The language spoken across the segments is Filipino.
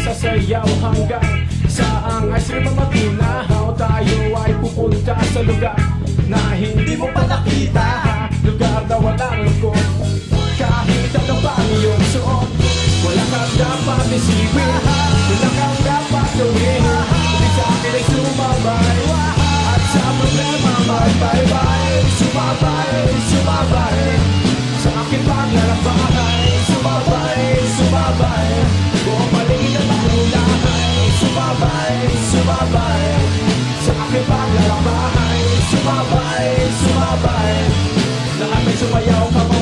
Sasayaw hanggang saang ay sila matunahaw. Tayo ay pupunta sa lugar na hindi mo pa nakita, lugar na walang lungkot. Kahit ano pa ang iyong suot, wala kang dapat isipin, wala kang dapat gawin, kundi sa akin ay sumabay, at sa problema magbaybay. Sumabay, sumabay sa akin paglalakbay. Sumabay, sumabay buong paligid at makulay. Sumabay, sumabay sa aking paglalakbay. Sumabay, sumabay lahat ay sumayaw ka mo.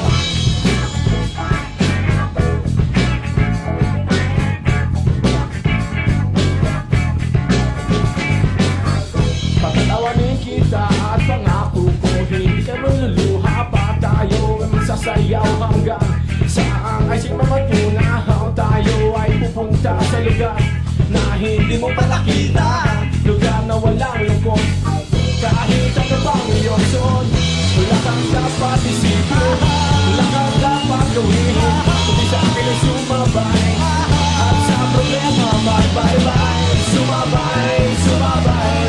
Patatawanin kita at pangako ko, hindi ka maluluha pa. Tayo ay magsasayaw hanggang saang ay matunahaw. Tayo ay pupunta sa lugar na hindi mo pa nakita, lugar na walang lungkot. Kahit ano bang iyong suot, wala kang dapat isipin, wala kang dapat gawin, kundi sa akin ay sumabay, at sa problema magbaybay. Sumabay, sumabay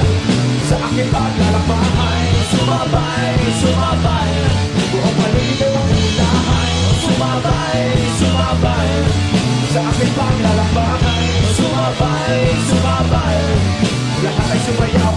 sa aking paglalakbay. Sumabay, sumabay buong paligid ay makulay. Sumabay, sumabay sa aking paglalakbay. Sumabay, sumabay lahat ay sumayaw.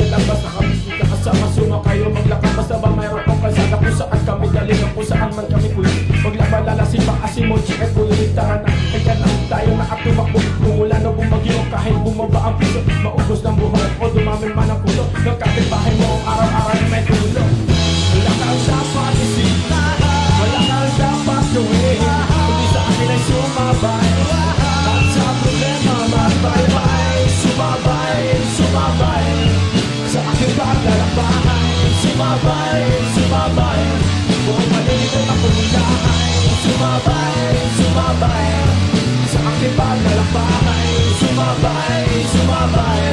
Labas na kami, kita kasama, suma kayo maglakad. Basta ba mayroon kong kalsada kung saan kami galing, kung saan man kami ulit. Maglaba, lalasin pa, asimochi at ulit. Tara na, kaya na tayo na at tumakbo. Kumulan o bumagyo, kahit bumaba ang piso, maubos ng buhay o dumami man ang puso ng kapitbahay mo, araw-araw na may tulong. Wala kang dapat isipin, wala kang dapat gawin, kundi sa akin ay sumabay, at sa problema magbaybay. Sumabay, sumabay sa aking paglalakbay. Sumabay, sumabay buong paligid at makulay. Sumabay, sumabay sa aking paglalakbay. Sumabay, sumabay